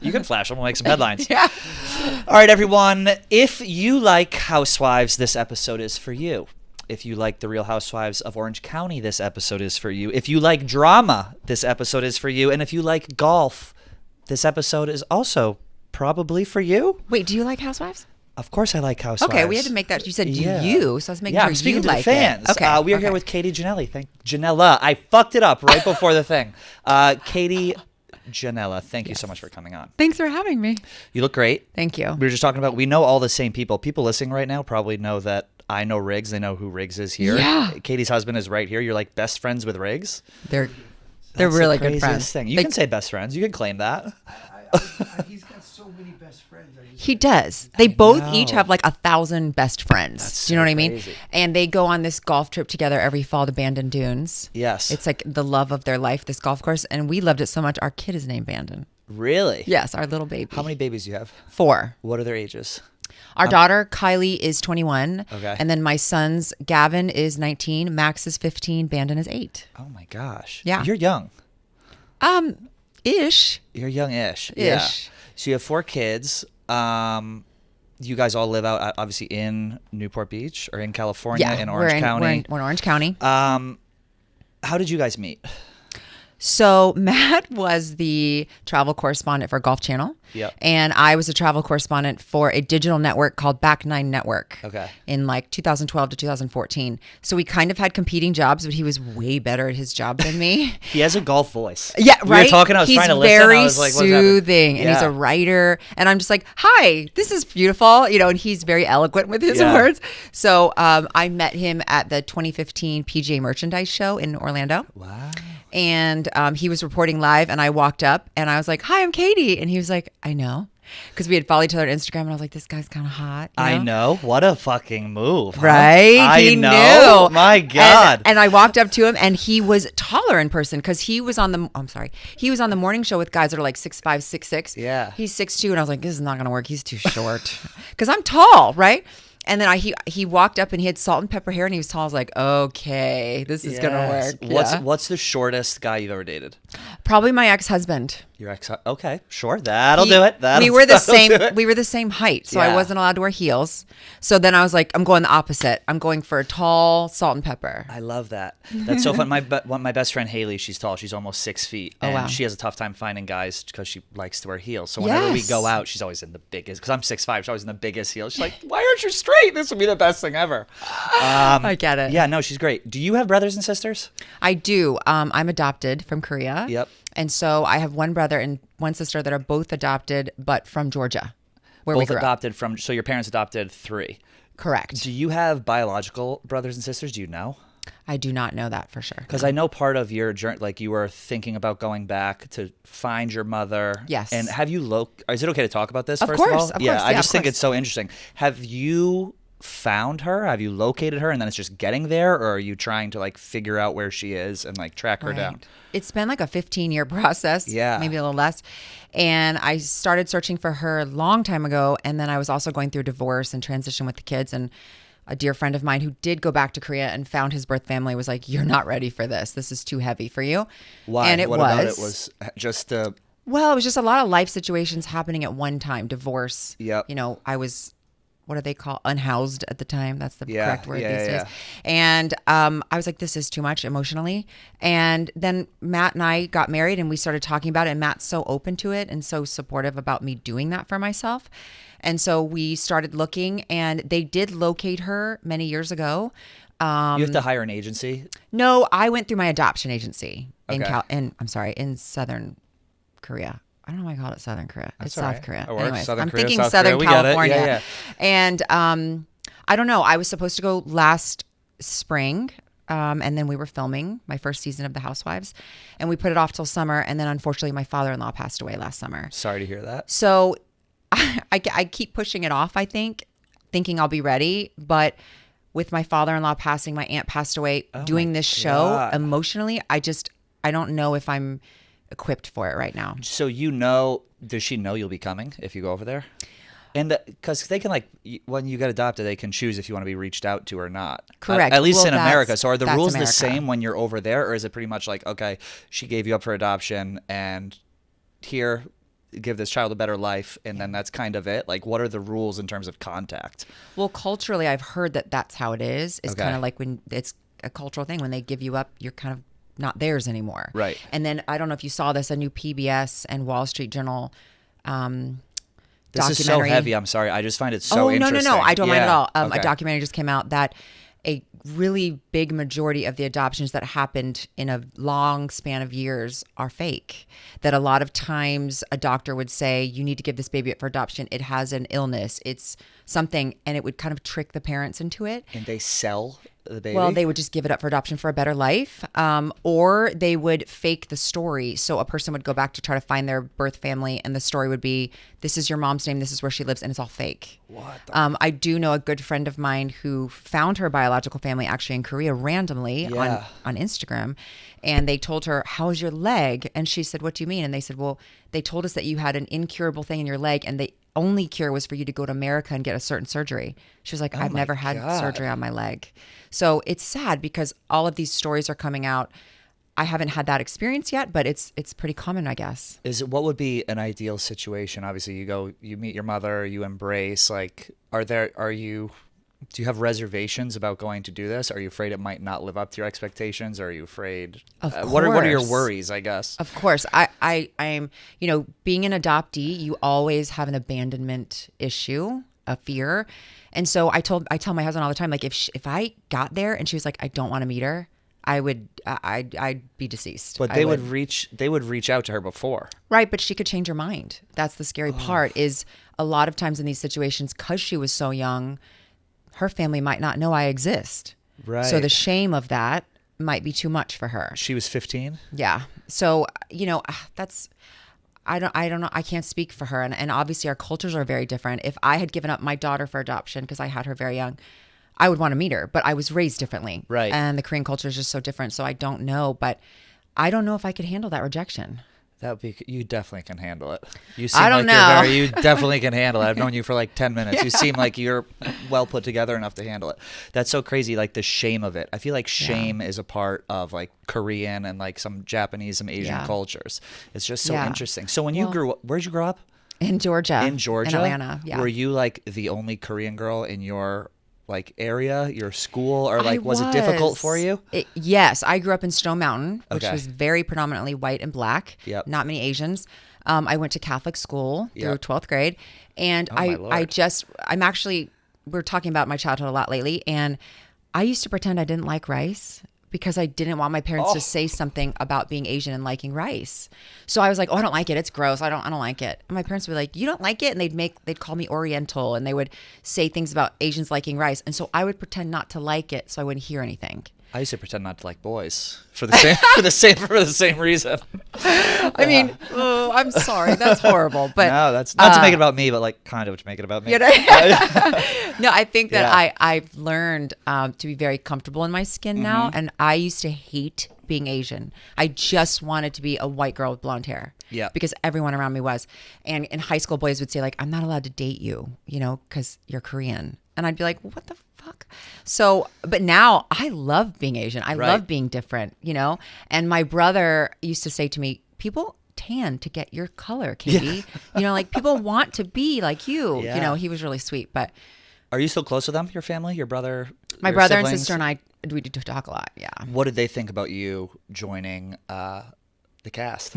You can flash them. We'll make some headlines. Yeah. All right, everyone. If you like Housewives, this episode is for you. If you like The Real Housewives of Orange County, this episode is for you. If you like drama, this episode is for you. And if you like golf, this episode is also probably for you. Wait, do you like Housewives? Of course I like Housewives. Okay, we had to make that. You said, do you? So I was making sure I'm speaking you to like the fans. it. Okay. We are here with Katie Ginella. Ginella. I fucked it up right before the thing. Katie Ginella, thank you so much for coming on. Thanks for having me. You look great. Thank you. We were just talking about, we know all the same people. People listening right now probably know that I know Riggs. They know who Riggs is here. Yeah. Katie's husband is right here. You're like best friends with Riggs. They're That's really the good friends. Thing. You can say best friends. You can claim that. He's got so many best friends. He does. They both know. each have like 1,000 best friends. That's Do you know so what I mean? crazy. And they go on this golf trip together every fall to Bandon Dunes. Yes. It's like the love of their life, this golf course. And we loved it so much. Our kid is named Bandon. Really? Yes, our little baby. How many babies do you have? 4. What are their ages? Our daughter, Kylie, is 21. Okay. And then my sons, Gavin is 19, Max is 15, Bandon is 8. Oh my gosh. Yeah. You're young. Ish. You're young-ish. Yeah. Ish. So you have 4 kids. You guys all live out obviously in Newport Beach or in California, Yeah, in Orange County. We're in Orange County. How did you guys meet? So Matt was the travel correspondent for Golf Channel. Yep. And I was a travel correspondent for a digital network called Back Nine Network. Okay. In like 2012 to 2014. So we kind of had competing jobs, but he was way better at his job than me. He has a golf voice. Yeah, right. We were talking. I was he's trying to listen. very I was like, what's happening? soothing, and he's Yeah. a writer. And I'm just like, "Hi, this is beautiful," and he's very eloquent with his Yeah. words. So I met him at the 2015 PGA Merchandise Show in Orlando. Wow. And he was reporting live, and I walked up, and I was like, "Hi, I'm Katie," and he was like, "I know." Because we had followed each other on Instagram, and I was like, "This guy's kind of hot." I know. What a fucking move. Huh? Right? I He know. knew. My God. And I walked up to him, and he was taller in person because he was on the morning show with guys that are like 6'5", 6'6". Yeah. He's 6'2", and I was like, this is not going to work. He's too short. Because I'm tall, right? And then he walked up, and he had salt and pepper hair, and he was tall. I was like, okay, this is going to Yes. work. What's the shortest guy you've ever dated? Probably my ex-husband. Your ex? Okay, sure. That'll do it. We were the that'll do same. it. We were the same height, so Yeah. I wasn't allowed to wear heels. So then I was like, I'm going the opposite. I'm going for tall, salt and pepper. I love that. That's so fun. My best friend Haley, she's tall. She's almost 6 feet, and wow. she has a tough time finding guys because she likes to wear heels. So whenever we Yes. go out, she's always in the biggest. Because I'm 6'5", she's always in the biggest heels. She's like, "Why aren't you straight? This would be the best thing ever." I get it. Yeah, no, she's great. Do you have brothers and sisters? I do. I'm adopted from Korea. Yep. And so I have one brother and one sister that are both adopted, but from Georgia, where we Both grew up. adopted from. So your parents adopted 3. Correct. Do you have biological brothers and sisters? Do you know? I do not know that for sure. Because I know part of your journey, like you were thinking about going back to find your mother. Yes. And have you is it okay to talk about this Of first course, of all? of Yeah, course, I yeah, just of think course. it's so interesting. Have you found her? Have you located her and then it's just getting there? Or are you trying to like figure out where she is and like track her Right. down? It's been like a 15-year process. Yeah. Maybe a little less. And I started searching for her a long time ago. And then I was also going through divorce and transition with the kids. And a dear friend of mine who did go back to Korea and found his birth family was like, "You're not ready for this. This is too heavy for you." Why? And what about it was just Well, it was just a lot of life situations happening at one time. Divorce. Yep. I was, what do they call, unhoused at the time? That's the Yeah, correct word yeah, these yeah. days. And I was like, this is too much emotionally. And then Matt and I got married and we started talking about it. And Matt's so open to it and so supportive about me doing that for myself. And so we started looking, and they did locate her many years ago. you have to hire an agency? No, I went through my adoption agency Okay. in Southern Korea. I don't know why I call it Southern Korea. That's It's all South right. Korea. It works. Anyways, Southern I'm Korea, thinking South Southern Korea. We get it. California. Yeah, yeah. And I don't know. I was supposed to go last spring. And then we were filming my first season of The Housewives, and we put it off till summer. And then unfortunately, my father-in-law passed away last summer. Sorry to hear that. So I keep pushing it off, I think, thinking I'll be ready. But with my father-in-law passing, my aunt passed away, doing this show God. emotionally, I don't know if I'm equipped for it right now. So does she know you'll be coming if you go over there? And because they can when you get adopted, they can choose if you want to be reached out to or not. Correct. At least Well, in America. So are the that's rules America. the same when you're over there, or is it pretty much like, okay, she gave you up for adoption, and here give this child a better life, and then that's kind of it? Like, what are the rules in terms of contact? Well, culturally, I've heard that that's how it is. It's Okay. kind of like when it's a cultural thing. When they give you up, you're kind of not theirs anymore. Right. And then I don't know if you saw this, a new PBS and Wall Street Journal This is so documentary. heavy. I'm sorry. I just find it so no, interesting. I don't mind at all. Okay. A documentary just came out that a really big majority of the adoptions that happened in a long span of years are fake. That a lot of times a doctor would say, you need to give this baby up for adoption. It has an illness. It's something, and it would kind of trick the parents into it. And they sell the baby? Well, they would just give it up for adoption for a better life, or they would fake the story. So a person would go back to try to find their birth family, and the story would be, this is your mom's name, this is where she lives, and it's all fake. What? I do know a good friend of mine who found her biological family actually in Korea randomly Yeah. on Instagram, and they told her, how's your leg? And she said, what do you mean? And they said, well, they told us that you had an incurable thing in your leg, and the only cure was for you to go to America and get a certain surgery. She was like, I've my never had God. surgery on my leg. So it's sad because all of these stories are coming out. I haven't had that experience yet, but it's pretty common, I guess. What would be an ideal situation? Obviously, you meet your mother, you embrace. Like, do you have reservations about going to do this? Are you afraid it might not live up to your expectations? Or are you afraid? Of What are your course. worries, I guess? Of course. I'm, being an adoptee, you always have an abandonment issue, a fear. And so I tell my husband all the time, like, if I got there and she was like, I don't want to meet her, I'd be deceased. But they would reach out to her before. Right, but she could change her mind. That's the scary part, is a lot of times in these situations, because she was so young, her family might not know I exist. Right. So the shame of that might be too much for her. She was 15? Yeah. So, that's, I don't know. I can't speak for her. And obviously our cultures are very different. If I had given up my daughter for adoption, because I had her very young, I would want to meet her, but I was raised differently. Right. And the Korean culture is just so different. So I don't know, but I don't know if I could handle that rejection. You definitely can handle it. You seem I don't like know. you definitely can handle it. I've known you for like 10 minutes. You seem like you're well put together enough to handle it. That's so crazy, like the shame of it. I feel like shame is a part of like Korean and like some Japanese, some Asian Yeah. cultures. It's just so Yeah. interesting. So when you grew up, where'd you grow up? In Georgia. In Georgia? In Atlanta. Yeah. Were you like the only Korean girl in your like area, your school, or like was it difficult for you? Yes, I grew up in Stone Mountain, which Okay. was very predominantly white and black. Yep. Not many Asians. I went to Catholic school through Yep. 12th grade, and Oh, my Lord. we're talking about my childhood a lot lately, and I used to pretend I didn't like rice because I didn't want my parents to say something about being Asian and liking rice. So I was like, oh, I don't like it. It's gross. I don't like it. And my parents would be like, you don't like it? And they'd call me Oriental, and they would say things about Asians liking rice. And so I would pretend not to like it so I wouldn't hear anything. I used to pretend not to like boys for the same for the same reason. I mean, oh, I'm sorry. That's horrible. But No, that's not to make it about me, but like kind of to make it about me. no, I think that Yeah. I've learned to be very comfortable in my skin now. Mm-hmm. And I used to hate being Asian. I just wanted to be a white girl with blonde hair. Yeah. Because everyone around me was. And in high school, boys would say like, I'm not allowed to date you, because you're Korean. And I'd be like, what the fuck? So, but now I love being Asian. I Right. love being different, And my brother used to say to me, people tan to get your color, Katie. Like people want to be like you. Yeah. He was really sweet. But Are you still close with them, your family, your brother? my your brother and siblings? sister and I, we do talk a lot. Yeah. What did they think about you joining the cast?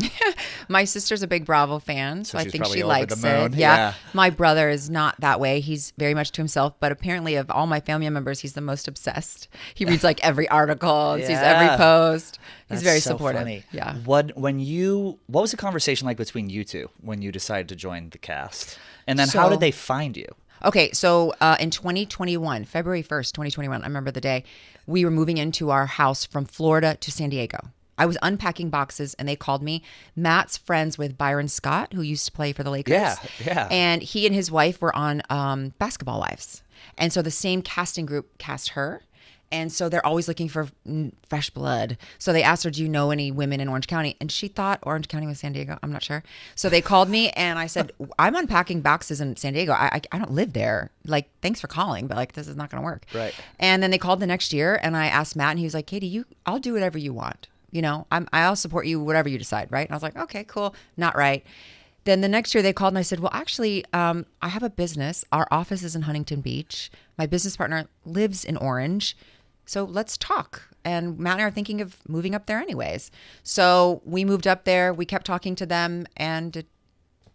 My sister's a big Bravo fan, so I she's think probably she over likes the moon. it. Yeah. Yeah. My brother is not that way. He's very much to himself, but apparently of all my family members, he's the most obsessed. He reads like every article, sees every Yeah. post. He's That's very so supportive. funny. Yeah. What was the conversation like between you two when you decided to join the cast? And then how So- did they find you? Okay, so in 2021, February 1st, 2021, I remember the day, we were moving into our house from Florida to San Diego. I was unpacking boxes and they called me. Matt's friends with Byron Scott, who used to play for the Lakers. Yeah. And he and his wife were on Basketball Wives. And so the same casting group cast her. And so they're always looking for fresh blood. So they asked her, do you know any women in Orange County? And she thought Orange County was San Diego. I'm not sure. So they called me and I said, I'm unpacking boxes in San Diego. I don't live there. Like, thanks for calling, but like, this is not going to work. Right. And then they called the next year and I asked Matt and he was like, Katie, I'll do whatever you want. I'll support you, whatever you decide. Right. And I was like, okay, cool. Not right. Then the next year they called and I said, well, actually, I have a business. Our office is in Huntington Beach. My business partner lives in Orange. So let's talk. And Matt and I are thinking of moving up there anyways. So we moved up there. We kept talking to them, and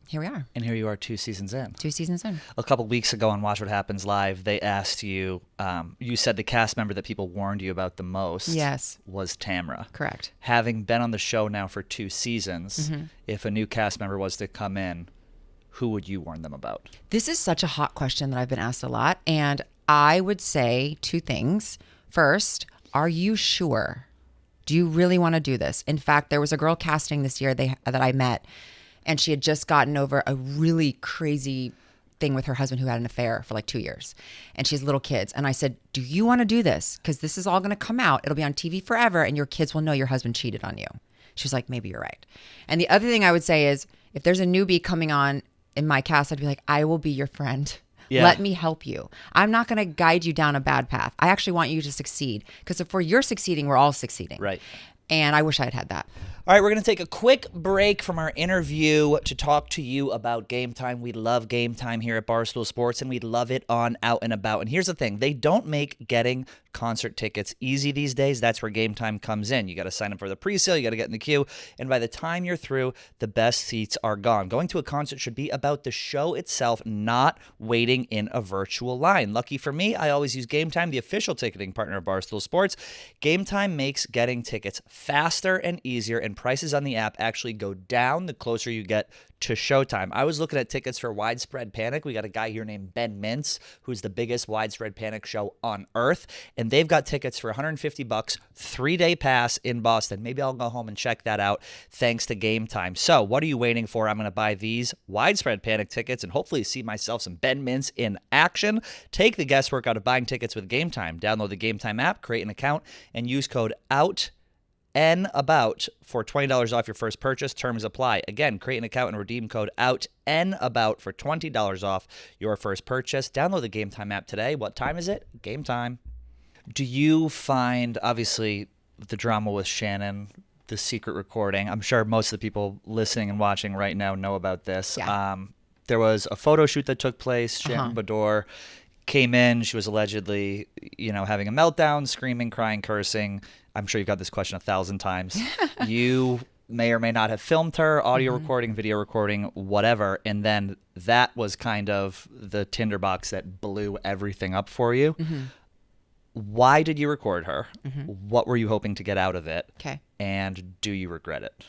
here we are. And here you are 2 seasons in. 2 seasons in. A couple weeks ago on Watch What Happens Live, they asked you, you said the cast member that people warned you about the most was Tamra. Correct. Having been on the show now for 2 seasons, Mm-hmm. if a new cast member was to come in, who would you warn them about? This is such a hot question that I've been asked a lot. And I would say 2 things. First, are you sure? Do you really want to do this? In fact, there was a girl casting this year that I met, and she had just gotten over a really crazy thing with her husband who had an affair for like 2 years. And she has little kids. And I said, do you want to do this? Because this is all going to come out. It'll be on TV forever, and your kids will know your husband cheated on you. She was like, maybe you're right. And the other thing I would say is, if there's a newbie coming on in my cast, I'd be like, I will be your friend. Yeah. Let me help you. I'm not going to guide you down a bad path. I actually want you to succeed, because if you're succeeding, we're all succeeding. Right. And I wish I had had that. All right, we're going to take a quick break from our interview to talk to you about Game Time. We love Game Time here at Barstool Sports, and we love it on Out and About. And here's the thing. They don't make getting concert tickets easy these days. That's where Game Time comes in. You got to sign up for the pre-sale. You got to get in the queue. And by the time you're through, the best seats are gone. Going to a concert should be about the show itself, not waiting in a virtual line. Lucky for me, I always use Game Time, the official ticketing partner of Barstool Sports. Game Time makes getting tickets faster and easier, and prices on the app actually go down the closer you get to showtime. I was looking at tickets for Widespread Panic. We got a guy here named Ben Mintz, who's the biggest Widespread Panic show on earth, and they've got tickets for $150, 3-day pass in Boston. Maybe I'll go home and check that out thanks to Game Time. So what are you waiting for? I'm going to buy these Widespread Panic tickets and hopefully see myself some Ben Mintz in action. Take the guesswork out of buying tickets with Game Time. Download the Game Time app, create an account, and use code OUTNABOUT for $20 off your first purchase. Terms apply. Again, create an account and redeem code OUTNABOUT for $20 off your first purchase. Download the Game Time app today. What time is it? Game time. Do you find, obviously, the drama with Shannon, the secret recording? I'm sure most of the people listening and watching right now know about this. Yeah. There was a photo shoot that took place. Shannon Bador came in. She was allegedly, having a meltdown, screaming, crying, cursing. I'm sure you've got this question 1,000 times. You may or may not have filmed her, audio recording, video recording, whatever. And then that was kind of the tinderbox that blew everything up for you. Why did you record her? What were you hoping to get out of it? Okay. And do you regret it?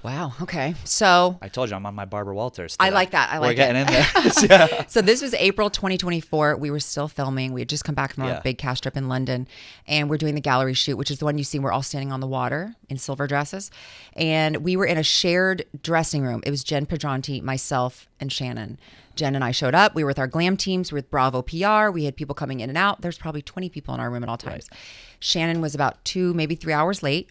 Wow. Okay. So I told you I'm on my Barbara Walters today. I like that. I like We're getting it. in there. Yeah. So this was April 2024. We were still filming. We had just come back from a big cast trip in London, and we're doing the gallery shoot, which is the one you see. We're all standing on the water in silver dresses, and we were in a shared dressing room. It was Jen Pedranti, myself, and Shannon. Jen and I showed up. We were with our glam teams. We were with Bravo PR. We had people coming in and out. There's probably 20 people in our room at all times. Right. Shannon was about 2, maybe 3 hours late.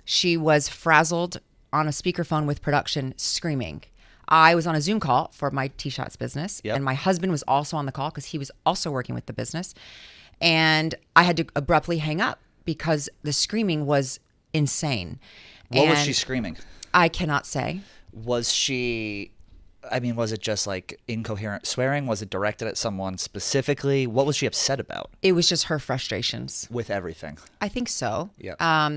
She was frazzled on a speakerphone with production, screaming. I was on a Zoom call for my T-Shots business, and my husband was also on the call because he was also working with the business. And I had to abruptly hang up because the screaming was insane. What was she screaming? I cannot say. Was it just like incoherent swearing? Was it directed at someone specifically? What was she upset about? It was just her frustrations. With everything? I think so. Yeah.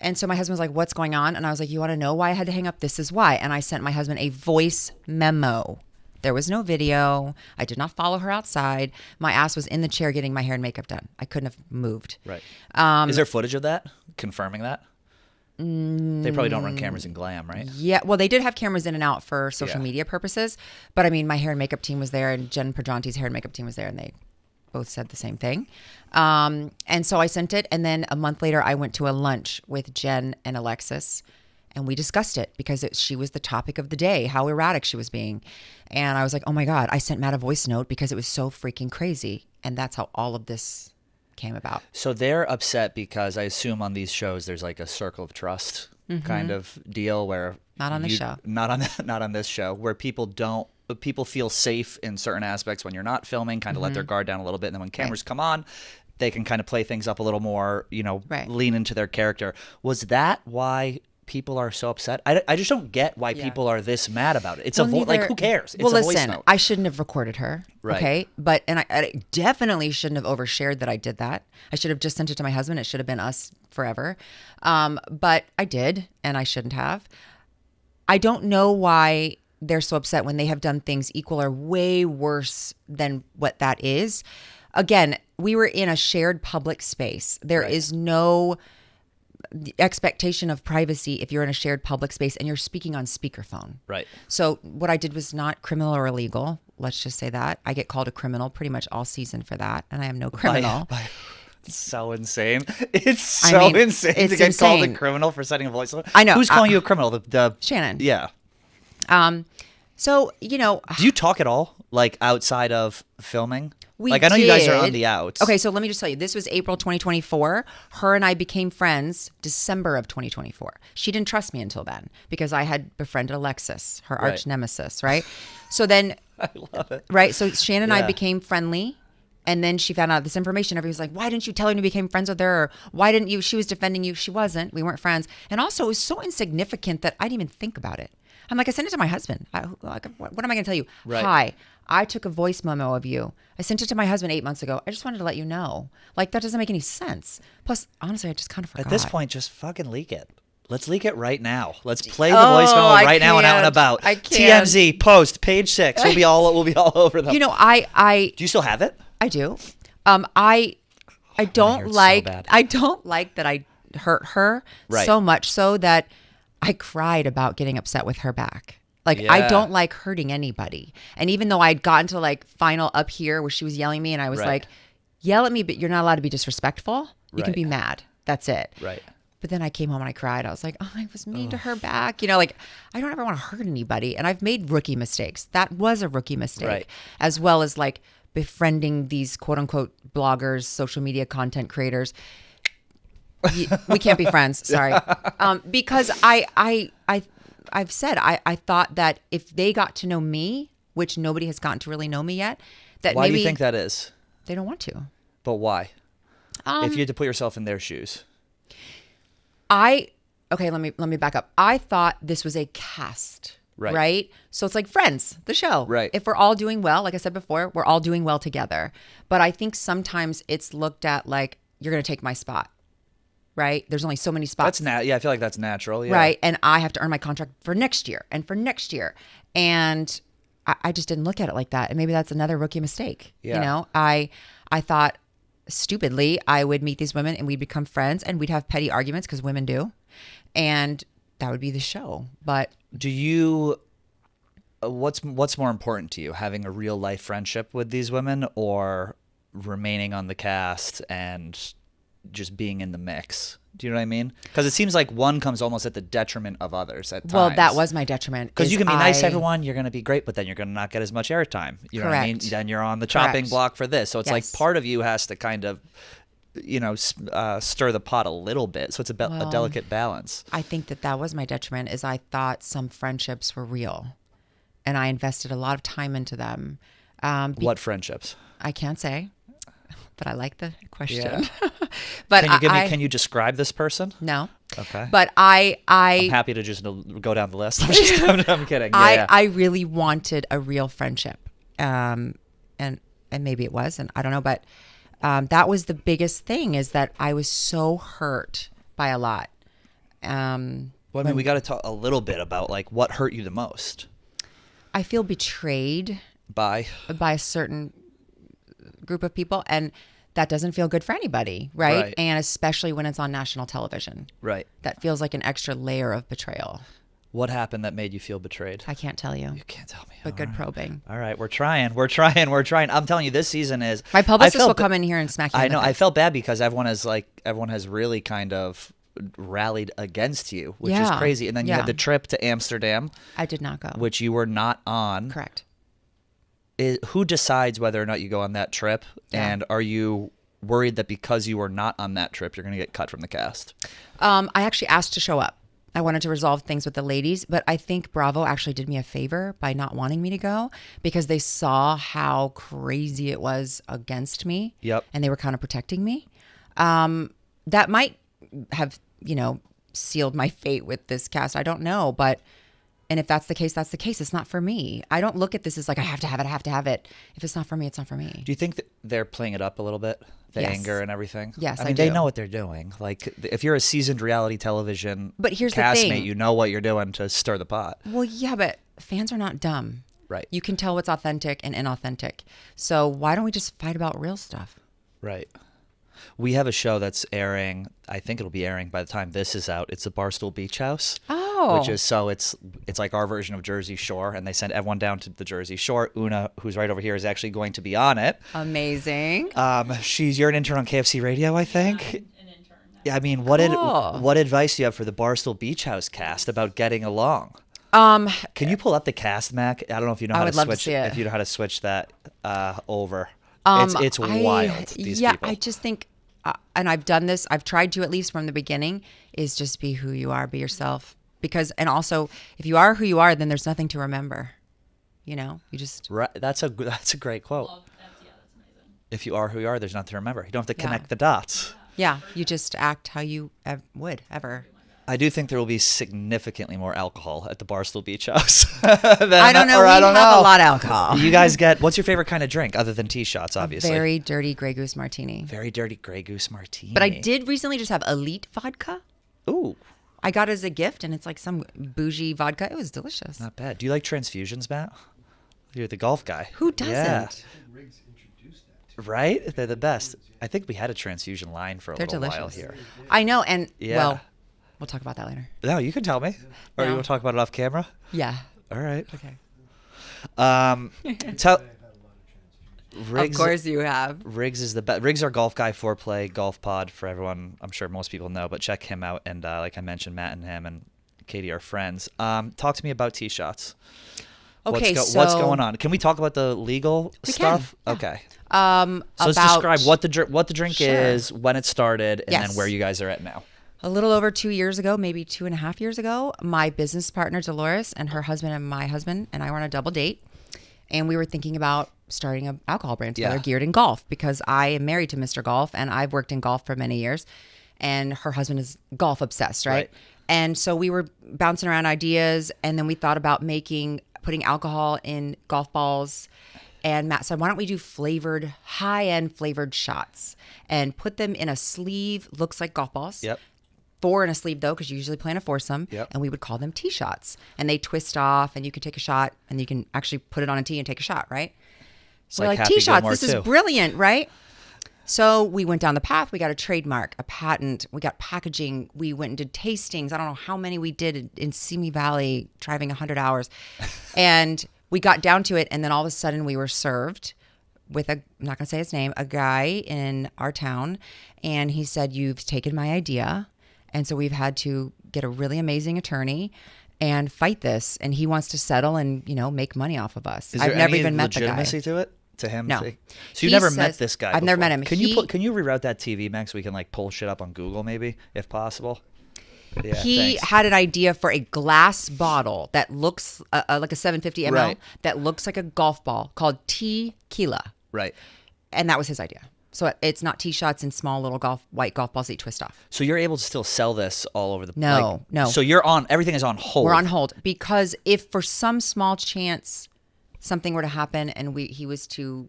And so my husband was like, what's going on? And I was like, you want to know why I had to hang up? This is why. And I sent my husband a voice memo. There was no video. I did not follow her outside. My ass was in the chair getting my hair and makeup done. I couldn't have moved. Right. Is there footage of that confirming that? They probably don't run cameras in glam, right? Yeah. Well, they did have cameras in and out for social media purposes. But I mean, my hair and makeup team was there, and Jen Pedranti's hair and makeup team was there, and they both said the same thing. And so I sent it. And then a month later, I went to a lunch with Jen and Alexis, and we discussed it because she was the topic of the day, how erratic she was being. And I was like, oh my God, I sent Matt a voice note because it was so freaking crazy. And that's how all of this came about. So they're upset because I assume on these shows, there's like a circle of trust kind of deal where not on the show, not on this show, where people feel safe in certain aspects when you're not filming, kind of let their guard down a little bit. And then when cameras come on, they can kind of play things up a little more, lean into their character. Was that why people are so upset. I just don't get why people are this mad about it. It's Well, like, who cares? It's well, a voice listen, note. I shouldn't have recorded her. Right. Okay. But, and I definitely shouldn't have overshared that I did that. I should have just sent it to my husband. It should have been us forever. But I did, and I shouldn't have. I don't know why they're so upset when they have done things equal or way worse than what that is. Again, we were in a shared public space. There is no expectation of privacy if you're in a shared public space and you're speaking on speakerphone. Right. So what I did was not criminal or illegal. Let's just say that. I get called a criminal pretty much all season for that, and I am no criminal. It's so insane. It's so insane to get called a criminal for setting a voice note. I know. Who's calling you a criminal? The Shannon. Yeah. So, you know. Do you talk at all, like, outside of filming? We I know you guys are on the outs. Okay, so let me just tell you. This was April 2024. Her and I became friends December of 2024. She didn't trust me until then because I had befriended Alexis, her arch nemesis, right? So then. I love it. Right? So Shannon and I became friendly. And then she found out this information. Everybody was like, why didn't you tell her you became friends with her? Or why didn't you? She was defending you. She wasn't. We weren't friends. And also, it was so insignificant that I didn't even think about it. I'm like, I sent it to my husband. What am I going to tell you? Right. Hi, I took a voice memo of you. I sent it to my husband 8 months ago. I just wanted to let you know. Like, that doesn't make any sense. Plus, honestly, I just kind of forgot. At this point, just fucking leak it. Let's leak it right now. Let's play the voice memo right now and out and about. I can't. TMZ, post, page 6. We'll be all over them. You know, Do you still have it? I do. I don't like so bad. I don't like that I hurt her so much so that I cried about getting upset with her back. Like, I don't like hurting anybody. And even though I'd gotten to like final up here where she was yelling at me and I was like, yell at me, but you're not allowed to be disrespectful. You can be mad. That's it. Right. But then I came home and I cried. I was like, oh, I was mean to her back. You know, like, I don't ever want to hurt anybody. And I've made rookie mistakes. That was a rookie mistake. As well as like befriending these quote unquote bloggers, social media content creators. We can't be friends. Sorry. Because I've said, I thought that if they got to know me, which nobody has gotten to really know me yet, that why maybe do you think that is? They don't want to. But why? If you had to put yourself in their shoes. Okay, let me back up. I thought this was a cast. Right. So it's like Friends, the show. Right. If we're all doing well, like I said before, we're all doing well together. But I think sometimes it's looked at like, you're going to take my spot. Right. There's only so many spots. Yeah, I feel like that's natural. Yeah. Right. And I have to earn my contract for next year and for next year. And I just didn't look at it like that. And maybe that's another rookie mistake. Yeah. You know, I thought stupidly I would meet these women and we'd become friends and we'd have petty arguments because women do. And that would be the show. But do you, what's more important to you, having a real life friendship with these women or remaining on the cast and just being in the mix? Do you know what I mean? Because it seems like one comes almost at the detriment of others at times. Well, that was my detriment. Because you can be nice to everyone, you're going to be great, but then you're going to not get as much airtime. You know what I mean? Then you're on the chopping block for this. So it's like part of you has to kind of, you know, stir the pot a little bit. So it's a delicate balance. I think that was my detriment is I thought some friendships were real. And I invested a lot of time into them. What friendships? I can't say. But I like the question. Yeah. But can you describe this person? No. Okay. But I'm happy to just go down the list. I'm kidding. Yeah, I really wanted a real friendship. And maybe it was, and I don't know, but that was the biggest thing is that I was so hurt by a lot. Well, I mean, we got to talk a little bit about like what hurt you the most. I feel betrayed by a certain group of people, and that doesn't feel good for anybody, right? And especially when it's on national television. Right. That feels like an extra layer of betrayal. What happened that made you feel betrayed? I can't tell you. You can't tell me. But good probing. All right, we're trying. I'm telling you, this season is. My publicist will come in here and smack you. I know. I felt bad because everyone has really kind of rallied against you, which is crazy. And then you had the trip to Amsterdam. I did not go. Which you were not on. Correct. Who decides whether or not you go on that trip? Yeah. And are you worried that because you were not on that trip, you're going to get cut from the cast? I actually asked to show up. I wanted to resolve things with the ladies, but I think Bravo actually did me a favor by not wanting me to go because they saw how crazy it was against me. Yep. And they were kind of protecting me. That might have, sealed my fate with this cast. I don't know, but and if that's the case, that's the case. It's not for me. I don't look at this as like I have to have it. I have to have it. If it's not for me, it's not for me. Do you think that they're playing it up a little bit, the Yes. anger and everything? Yes, I I mean, they do. know what they're doing. Like, if you're a seasoned reality television But here's the castmate, thing. you know what you're doing to stir the pot. Well, yeah, but fans are not dumb. Right. You can tell what's authentic and inauthentic. So why don't we just fight about real stuff? Right. We have a show that's airing. I think it'll be airing by the time this is out. It's the Barstool Beach House. Oh. Which is it's like our version of Jersey Shore, and they send everyone down to the Jersey Shore. Una, who's right over here, is actually going to be on it. Amazing. You're an intern on KFC Radio, I think. An intern. Yeah, I mean, Cool. what advice do you have for the Barstool Beach House cast about getting along? Can you pull up the cast, Mac? I don't know if you know I how would to love to switch see it. if you know how to switch that over. It's wild. These people. I just think, and I've done this. I've tried to, at least from the beginning, is just be who you are, be yourself. Because, and also, if you are who you are, then there's nothing to remember. You know, you just. Right, that's a great quote. Well, that's amazing. If you are who you are, there's nothing to remember. You don't have to Yeah. connect the dots. Yeah, you just act how you would ever. I do think there will be significantly more alcohol at the Barstool Beach House. I don't know. Or We I don't have know. a lot of alcohol. You guys get, what's your favorite kind of drink other than tea shots, obviously? Very dirty Grey Goose martini. Very dirty Grey Goose martini. But I did recently just have Elite vodka. Ooh, I got it as a gift, and it's like some bougie vodka. It was delicious. not bad. Do you like transfusions, Matt? You're the golf guy. Who doesn't? Yeah. Riggs introduced that to Right? They're the best. I think we had a transfusion line for a They're little while delicious. here. I know, and Yeah. well, we'll talk about that later. No, you can tell me. Or you No. want to talk about it off camera? Yeah. All right. Okay. Tell I've had a lot of transfusions. Riggs. Of course you have. Riggs is the best. Riggs, our golf guy, foreplay golf pod for everyone. I'm sure most people know, but check him out. And like I mentioned, Matt and him and Katie are friends. Talk to me about tee shots. Okay, what's so going on? Can we talk about the legal We stuff? can, yeah. Okay. So So let's describe what the drink Sure. is, when it started, and then Yes. where you guys are at now. a little over 2 years ago, maybe 2.5 years ago, my business partner Dolores and her husband and my husband and I were on a double date, and we were thinking about starting an alcohol brand together Yeah. geared in golf because I am married to Mr. Golf and I've worked in golf for many years, and her husband is golf obsessed, right? Right. And so we were bouncing around ideas, and then we thought about putting alcohol in golf balls. And Matt said, why don't we do high-end flavored shots and put them in a sleeve, looks like golf balls. Yep. 4 in a sleeve though, because you usually play in a foursome. Yep. And we would call them tee shots. And they twist off, and you can take a shot, and you can actually put it on a tee and take a shot, right? So we're like like, Happy tee shots, Gilmore this is too. brilliant, right? So we went down the path. We got a trademark, a patent. We got packaging. We went and did tastings. I don't know how many we did in Simi Valley, driving 100 hours. And we got down to it. And then all of a sudden we were served with I'm not going to say his name, a guy in our town. And he said, you've taken my idea. And so we've had to get a really amazing attorney and fight this. And he wants to settle and, make money off of us. Is I've there never any even met the guy. legitimacy to it? To him? No. So you He never met says- this guy I've never before. met him. Can He- you reroute that TV, Max, so we can like pull shit up on Google maybe, if possible? Yeah, He thanks. had an idea for a glass bottle that looks like a 750 ml Right. that looks like a golf ball called tequila. Right. And that was his idea. So it's not tee shots in small little white golf balls that you twist off. So you're able to still sell this all over the No, no. So everything is on hold. We're on hold because if for some small chance something were to happen and he was to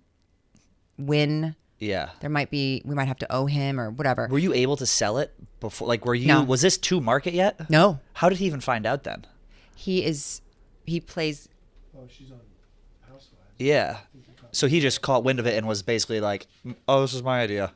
win, Yeah. we might have to owe him or whatever. Were you able to sell it before? Like, No. was this to market yet? No, How did he even find out then? he plays. Oh, she's on Housewives. Yeah. So he just caught wind of it and was basically like, "Oh, this is my idea."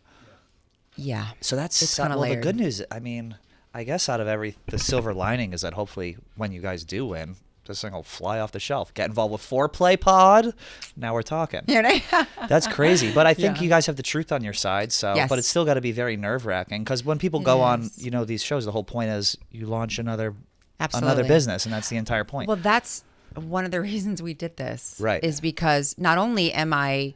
Yeah. So that's It's kinda well. The layered. good news, I mean, I guess out of the silver lining is that hopefully when you guys do win, this thing will fly off the shelf. Get involved with Foreplay Pod. Now we're talking. That's crazy. But I think Yeah. you guys have the truth on your side. So, Yes. but it's still got to be very nerve wracking because when people go on, is. these shows, the whole point is you launch another Absolutely. business, and that's the entire point. Well, that's one of the reasons we did this. Right. Is because not only am I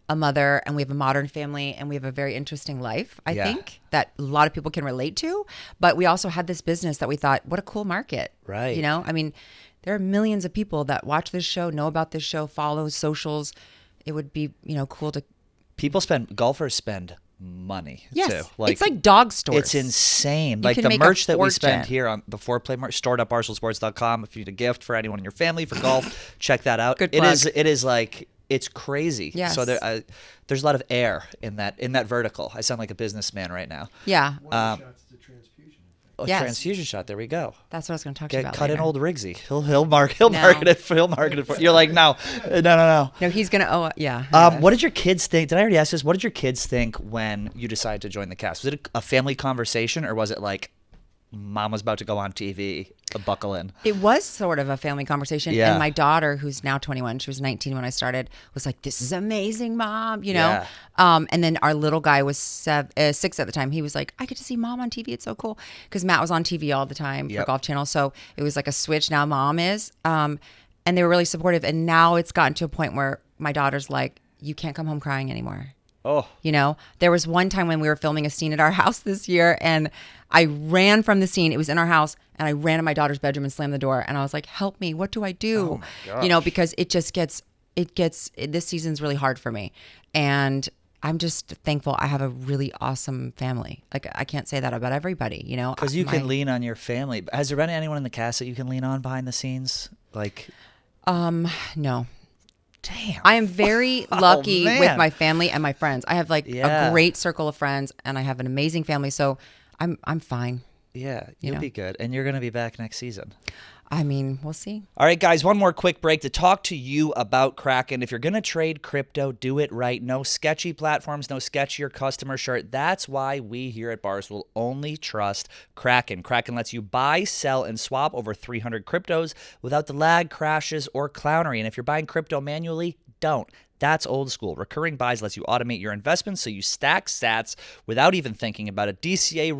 a mother and we have a modern family and we have a very interesting life, I Yeah. think, that a lot of people can relate to, but we also had this business that we thought, what a cool market. Right. I mean, there are millions of people that watch this show, know about this show, follow socials. It would be, cool to. Golfers spend money Yes. too. It's like dog stores. It's insane. You Like can the make a merch that we spend fortune. here on the Foreplay merch, store.barstoolsports.com. If you need a gift for anyone in your family for golf, check that out. Good It plug. is. It is like it's crazy. Yes. So there's a lot of air in that vertical. I sound like a businessman right now. Yeah. One of the shots is a transfusion. A Yes. transfusion shot. There we go. That's what I was going to talk to you about Cut in later. old Rigsy. He'll market it. He'll market it for. You're like no. No, he's going to. Oh, yeah. What did your kids think? Did I already ask this? What did your kids think when you decided to join the cast? Was it a family conversation, or was it like, Mom was about to go on TV, buckle in? It was sort of a family conversation. Yeah. And my daughter, who's now 21, she was 19 when I started, was like, this is amazing, Mom, you know? Yeah. And then our little guy was 6 at the time. He was like, I get to see Mom on TV. It's so cool. Because Matt was on TV all the time for Yep. Golf Channel. So it was like a switch. Now Mom is. And they were really supportive. And now it's gotten to a point where my daughter's like, you can't come home crying anymore. Oh, You know, there was one time when we were filming a scene at our house this year, and I ran from the scene. It was in our house, and I ran to my daughter's bedroom and slammed the door. And I was like, "Help me! What do I do?" Oh my gosh. You know, because it gets. This season's really hard for me, and I'm just thankful I have a really awesome family. Like I can't say that about everybody, you know, because you can lean on your family. Has there been anyone in the cast that you can lean on behind the scenes? Like, No. damn. I am very lucky man. with my family and my friends. I have like Yeah. a great circle of friends, and I have an amazing family. So I'm fine. Yeah, you'll know? be good, and you're gonna be back next season. I mean, we'll see. All right, guys, one more quick break to talk to you about Kraken. If you're going to trade crypto, do it right. No sketchy platforms, no sketchier customer shirt. That's why we here at Barstool only trust Kraken. Kraken lets you buy, sell, and swap over 300 cryptos without the lag, crashes, or clownery. And if you're buying crypto manually, don't. That's old school. Recurring buys lets you automate your investments so you stack sats without even thinking about it. DCA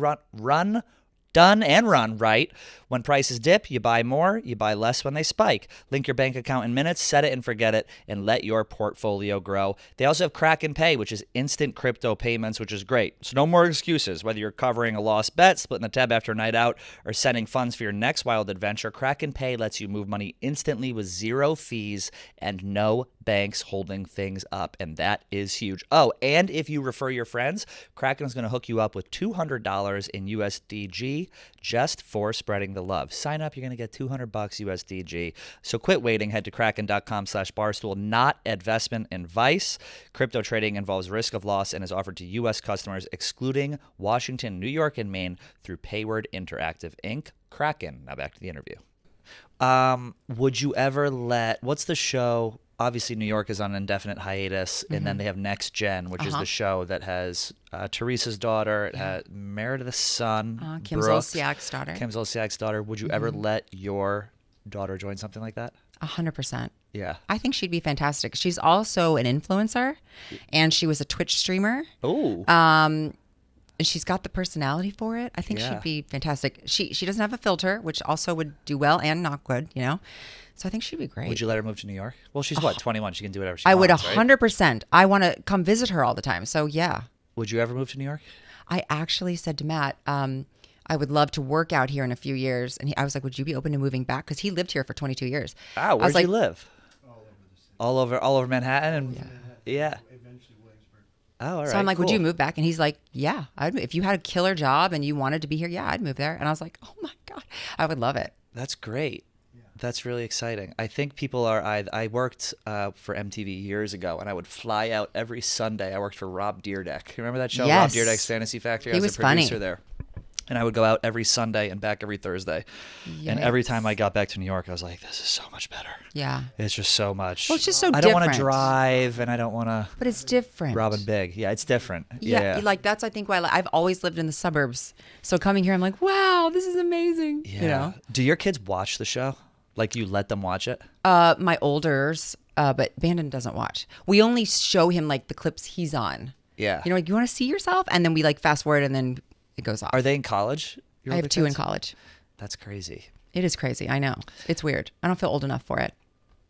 done and run right. When prices dip, you buy more, you buy less when they spike. Link your bank account in minutes, set it and forget it, and let your portfolio grow. They also have Kraken Pay, which is instant crypto payments, which is great. So no more excuses. Whether you're covering a lost bet, splitting the tab after a night out, or sending funds for your next wild adventure, Kraken Pay lets you move money instantly with zero fees and no banks holding things up, and that is huge. Oh, and if you refer your friends, Kraken is going to hook you up with $200 in USDG just for spreading the love. Sign up, you're going to get $200 USDG. So quit waiting. Head to kraken.com/barstool. Not investment advice. Crypto trading involves risk of loss and is offered to U.S. customers, excluding Washington, New York, and Maine through Payward Interactive Inc. Kraken. Now back to the interview. Would you ever what's the show? Obviously, New York is on an indefinite hiatus, and then they have Next Gen, which is the show that has Teresa's daughter. It has Meredith's son, Kim Brooks. Zolciak's daughter. Kim Zolciak's daughter. Would you ever let your daughter join something like that? 100%. Yeah. I think she'd be fantastic. She's also an influencer, and she was a Twitch streamer. Oh. And she's got the personality for it. I think Yeah. she'd be fantastic. She doesn't have a filter, which also would do well and not good, you know. So I think she'd be great. Would you let her move to New York? Well, she's what, 21? She can do whatever she I would wants, right? 100%. I want to come visit her all the time. So yeah. Would you ever move to New York? I actually said to Matt, I would love to work out here in a few years. And I was like, would you be open to moving back? Because he lived here for 22 years. Wow, I where was do you like, live? All over Manhattan? And yeah. Eventually Williamsburg. Oh, all right. So I'm like, would cool. you move back? And he's like, yeah. If you had a killer job and you wanted to be here, yeah, I'd move there. And I was like, oh my God, I would love it. That's great. That's really exciting. I think people are. I worked for MTV years ago, and I would fly out every Sunday. I worked for Rob Dyrdek. Remember that show, Yes. Rob Dyrdek's Fantasy Factory? He I was a producer funny. there. And I would go out every Sunday and back every Thursday. And every Yikes. time I got back to New York, I was like, this is so much better. Yeah. It's just so much. Well, it's just so I don't want to different. drive, and I don't want to But it's different. rob and big. Yeah, it's different. Yeah, like that's I think why I've always lived in the suburbs. So coming here, I'm like, wow, this is amazing. Yeah. You know, Do your kids watch the show? Like you let them watch it? my olders, but Bandon doesn't watch. We only show him like the clips he's on. Yeah. You know, like you want to see yourself, and then we like fast forward, and then it goes off. Are they in college? Your I have older 2 in kids? college. That's crazy. It is crazy. I know. It's weird. I don't feel old enough for it.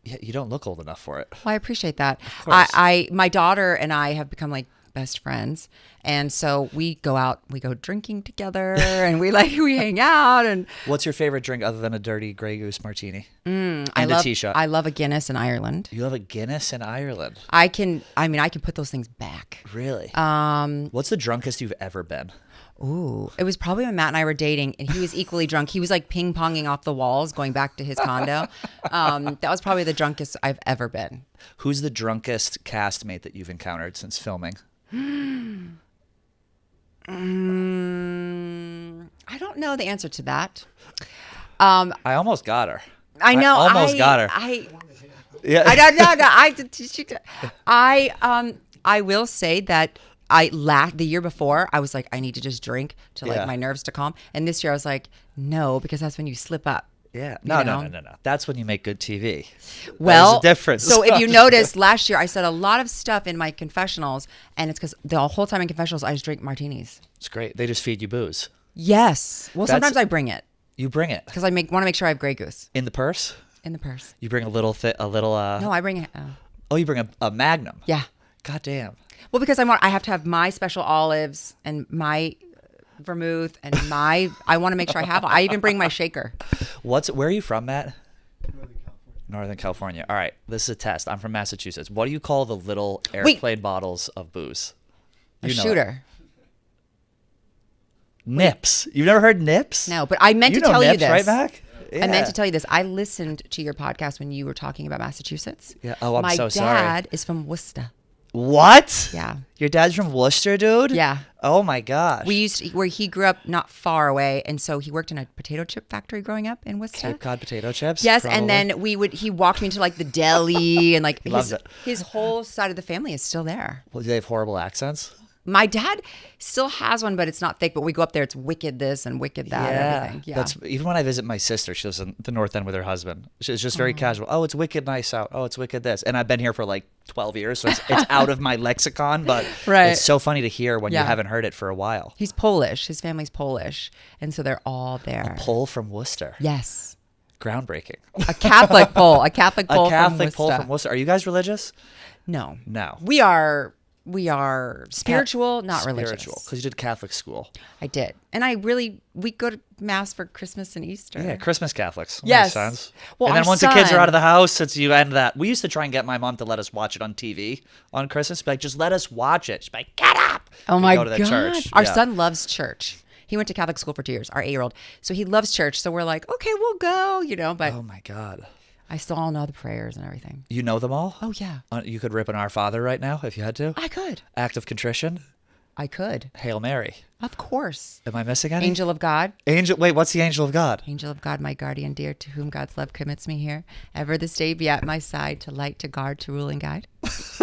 Yeah, you don't look old enough for it. Well, I appreciate that. course. My daughter and I have become like best friends. And so we go drinking together and we hang out. And What's your favorite drink other than a dirty Grey Goose martini? I And a T-shot. I love a Guinness in Ireland. You have a Guinness in Ireland? I can put those things back. Really? What's the drunkest you've ever been? Ooh, it was probably when Matt and I were dating, and he was equally drunk. He was like ping-ponging off the walls, going back to his condo. That was probably the drunkest I've ever been. Who's the drunkest castmate that you've encountered since filming? I don't know the answer to that. I almost got her. I know. I almost got her. Yeah. I don't know. I will say that the year before, I was like, I need to just drink to Yeah. my nerves to calm. And this year I was like, no, because that's when you slip up. Yeah. You No. know? That's when you make good TV. Well, There's a difference. So if you noticed last year, I said a lot of stuff in my confessionals, and it's because the whole time in confessionals, I just drink martinis. It's great. They just feed you booze. Yes. Well, That's- sometimes I bring it You bring it because I want to make sure I have Grey Goose in the purse. in the purse. You bring a little. No, I bring it. Oh, you bring a Magnum. Yeah. God damn. Well, because I have to have my special olives and my vermouth and I want to make sure I have. I even bring my shaker. Where are you from, Matt? Northern California. Northern California. All right, this is a test. I'm from Massachusetts. What do you call the little airplane bottles of booze? A You know it. shooter. Nips. You've never heard Nips? No, but I meant You to know tell you Nips, this. right, Mac? I meant to tell you this. I listened to your podcast when you were talking about Massachusetts. Yeah. Oh, I'm my so sorry. dad is from Worcester. What? Yeah. Your dad's from Worcester, dude? Yeah. Oh my gosh. Where he grew up not far away, and so he worked in a potato chip factory growing up in Worcester. Cape Cod potato chips? Yes, probably. and then he walked me to the deli and Loves it. his whole side of the family is still there. Well, do they have horrible accents? My dad still has one, but it's not thick. But we go up there, it's wicked this and wicked that. Everything. Yeah. That's even when I visit my sister. She lives in the North End with her husband. It's just very casual. Oh, it's wicked nice out. Oh, it's wicked this. And I've been here for 12 years, so it's out of my lexicon. But Right. it's so funny to hear when you Yeah. haven't heard it for a while. He's Polish. His family's Polish, and so they're all there. Pole from Worcester. Yes, Groundbreaking. a Catholic Pole. A Catholic Pole. A Catholic from pole Worcester. from Worcester. Are you guys religious? No, No. we are spiritual, not religious. Because you did Catholic school. I did, and we go to mass for Christmas and Easter. Yeah, Christmas Catholics. Yes. Makes sense. Well, and then our once the kids are son- out of the house, you end that. We used to try and get my mom to let us watch it on TV on Christmas. Be like, just let us watch it. She'd be like, get up. Oh We'd my go to the god! church. Our Yeah. son loves church. He went to Catholic school for 2 years. Our 8-year-old, so he loves church. So we're like, okay, we'll go. But Oh my God. I still all know the prayers and everything. You know them all? Oh yeah, You could rip an Our Father right now if you had to. I could. Act of contrition. I could. Hail Mary. Of course. Am I missing any? Angel of God. Angel. Wait, what's the angel of God? Angel of God, my guardian dear, to whom God's love commits me here. Ever this day be at my side, to light, to guard, to rule and guide.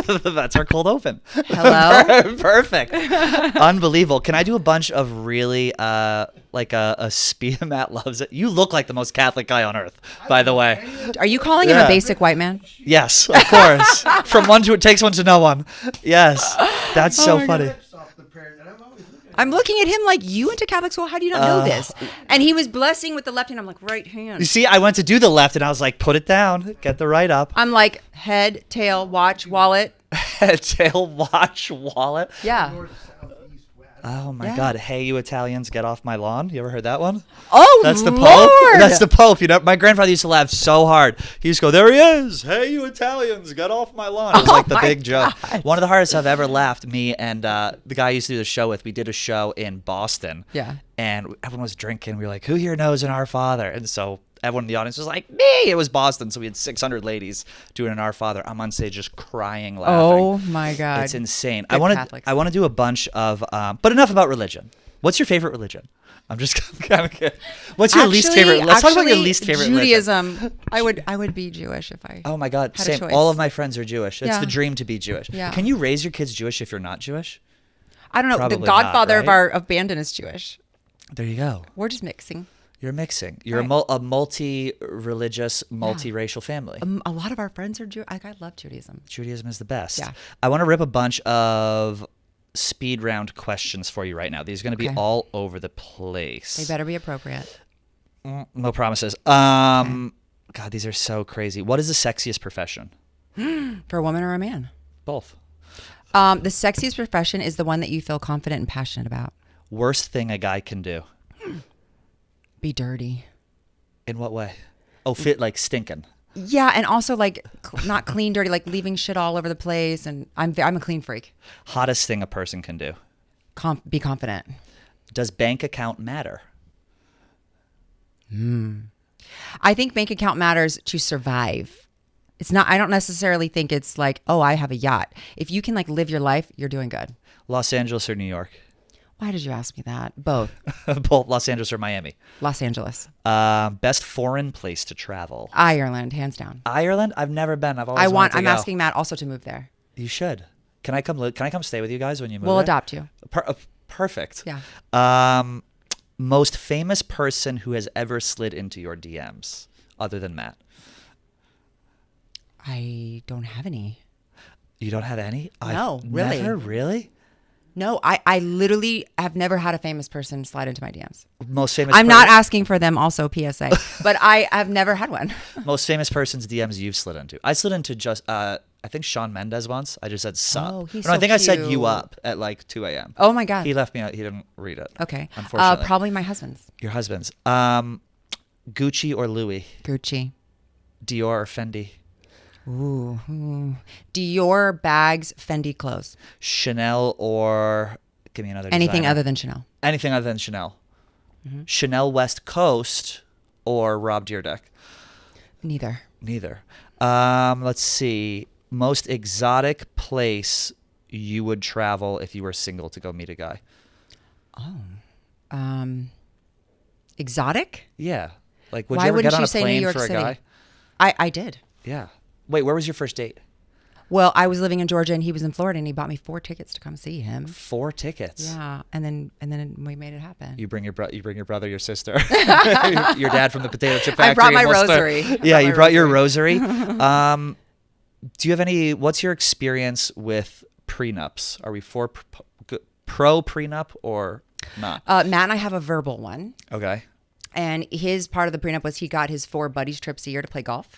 That's our cold open. Hello? Perfect. Unbelievable. Can I do a bunch of really a speed? Matt loves it. You look like the most Catholic guy on earth, by the way. Are you calling him Yeah. a basic white man? Yes, of course. It takes one to know one. Yes. That's so funny. Lips off the prayer, and I'm always looking at I'm looking at him like, you went to Catholic school? How do you not know this? And he was blessing with the left hand. I'm like, right You hand. see, I went to do the left and I was like, put it down, get the right up. I'm like, head, tail, watch, wallet. Head, tail, watch, wallet. Yeah. north, south, east, west. Oh my Yeah. God. Hey, you Italians, get off my lawn. You ever heard that one? Oh, That's the Lord. Pope. That's the Pope. You know, my grandfather used to laugh so hard. He used to go, "There he is! Hey, you Italians, get off my lawn!" It was like the my big joke. God. One of the hardest I've ever laughed. Me and the guy I used to do the show with. We did a show in Boston. Yeah. And everyone was drinking. We were like, "Who here knows an Our Father?" And so everyone in the audience was like, "Me!" It was Boston, so we had 600 ladies doing an Our Father. I'm on stage just crying, laughing. Oh my God. It's insane. Good I want Catholics. to do a bunch of, but enough about religion. What's your favorite religion? I'm just kind of kidding. What's your least favorite? Let's talk about your least favorite religion. Judaism. I would be Jewish if I. Oh my God, had a same. choice. All of my friends are Jewish. It's Yeah. the dream to be Jewish. Yeah. Can you raise your kids Jewish if you're not Jewish? I don't know. Probably The not, godfather right? of Bandon is Jewish. There you go. We're just mixing. You're mixing. You're Right. a multi-religious, multiracial family. A lot of our friends are Jewish. I love Judaism. Judaism is the best. Yeah. I want to rip a bunch of speed round questions for you right now. These are going to be Okay. all over the place. They better be appropriate. No promises. God, these are so crazy. What is the sexiest profession? For a woman or a man? Both. The sexiest profession is the one that you feel confident and passionate about. Worst thing a guy can do. Be dirty. In what way? Oh, fit like stinking. Yeah, and also like not clean, dirty, like leaving shit all over the place. And I'm a clean freak. Hottest thing a person can do. Be confident. Does bank account matter? I think bank account matters to survive. It's not. I don't necessarily think it's like, oh, I have a yacht. If you can like live your life, you're doing good. Los Angeles or New York? Why did you ask me that? Both. Both Los Angeles or Miami? Los Angeles. Best foreign place to travel? Ireland, hands down. Ireland? I've never been. I've always wanted to I'm go. asking Matt also to move there. You should. Can I come? Can I come stay with you guys when you move? We'll there? adopt you. Perfect. Yeah. Most famous person who has ever slid into your DMs, other than Matt? I don't have any. You don't have any? No, really. Never? Really? No, I literally have never had a famous person slide into my DMs. Most famous. I'm not asking for them also, PSA, but I have never had one. Most famous person's DMs you've slid into. I slid into just, I think Shawn Mendes once. I just said sup. Oh, he's No, I so think I said you cute. up at like 2 a.m. Oh my God. He left me out. He didn't read it. Okay. Unfortunately. Probably my husband's. Your husband's. Gucci or Louis? Gucci. Dior or Fendi? Ooh. Dior bags, Fendi clothes. Chanel or, give me another Anything designer. other than Chanel. Anything other than Chanel. Mm-hmm. Chanel West Coast or Rob Dyrdek? Neither. Neither. Let's see. Most exotic place you would travel if you were single to go meet a guy? Exotic? Yeah. Like, would Why you ever wouldn't get on you a say New plane York for a City? guy? I did. Yeah. Wait, where was your first date? Well, I was living in Georgia and he was in Florida and he bought me 4 tickets to come see him. 4 tickets. Yeah, and then we made it happen. You bring your brother, your sister, your dad from the potato chip factory. I brought my in Worcester. rosary. Yeah, you brought your rosary. Do you have any? What's your experience with prenups? Are we pro prenup or not? Matt and I have a verbal one. Okay. And his part of the prenup was he got his 4 buddies trips a year to play golf.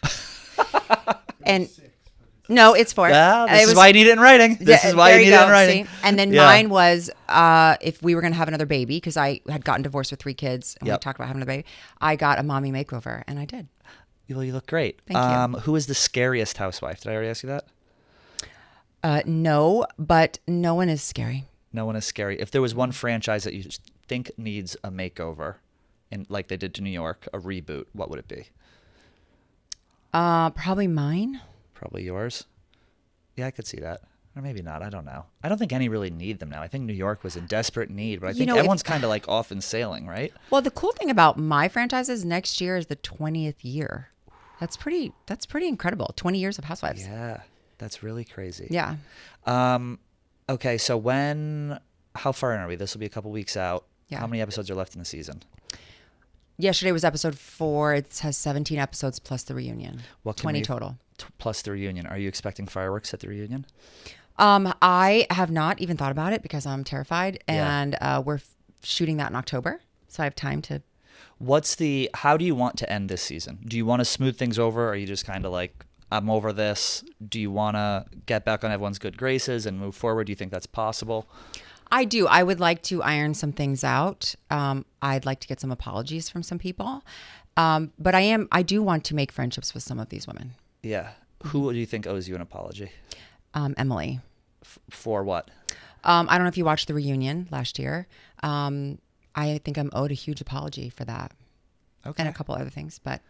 And no, it's 4. Yeah, this is why you need it in writing. This is why you need it in writing. See? And then Yeah. mine was if we were going to have another baby, because I had gotten divorced with 3 kids and we talked about having a baby, I got a mommy makeover, and I did. Well, you look great. Thank you. Who is the scariest housewife? Did I already ask you that? No, but no one is scary. No one is scary. If there was one franchise that you think needs a makeover, like they did to New York, a reboot, what would it be? Probably mine. Probably yours. Yeah, I could see that. Or maybe not. I don't know. I don't think any really need them now. I think New York was in desperate need, but I think everyone's kind of like off and sailing, right? Well, the cool thing about my franchise is next year is the 20th year. That's pretty incredible. 20 years of Housewives. Yeah, that's really crazy. Yeah. Okay, so how far in are we? This will be a couple weeks out. Yeah. How many episodes are left in the season? Yesterday was episode 4. It has 17 episodes plus the reunion. What can 20 we- total. Plus the reunion. Are you expecting fireworks at the reunion? I have not even thought about it because I'm terrified, Yeah. and we're shooting that in October, so I have time to. How do you want to end this season? Do you want to smooth things over? Or are you just kind of like, I'm over this? Do you want to get back on everyone's good graces and move forward? Do you think that's possible? I do. I would like to iron some things out. I'd like to get some apologies from some people, but I do want to make friendships with some of these women. Yeah. Who do you think owes you an apology? Emily. For what? I don't know if you watched the reunion last year. I think I'm owed a huge apology for that. Okay. And a couple other things, but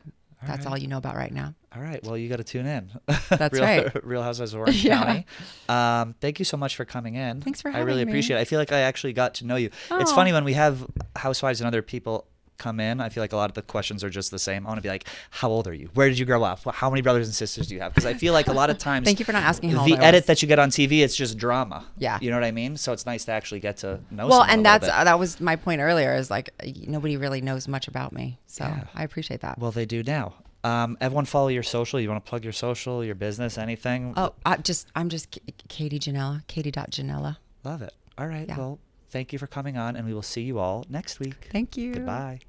that's all you know about right now. All right. Well, you got to tune in. That's right. Real Housewives of Orange Yeah. County. Thank you so much for coming in. Thanks for I really having me. appreciate it. I feel like I actually got to know you. It's Oh. funny when we have housewives and other people come in, I feel like a lot of the questions are just the same. I want to be like, how old are you? Where did you grow up? How many brothers and sisters do you have? Because I feel like a lot of times Thank you for not asking how the old I edit was. that you get on TV, it's just drama. Yeah. You know what I mean? So it's nice to actually get to know Well, someone and a little bit. that was my point earlier, is like nobody really knows much about me. So Yeah. I appreciate that. Well, they do now. Everyone follow your social. You want to plug your social, your business, anything? Oh, I'm just Katie Ginella, Katie.Ginella. Love it. All right. Yeah. Well, thank you for coming on, and we will see you all next week. Thank you. Goodbye.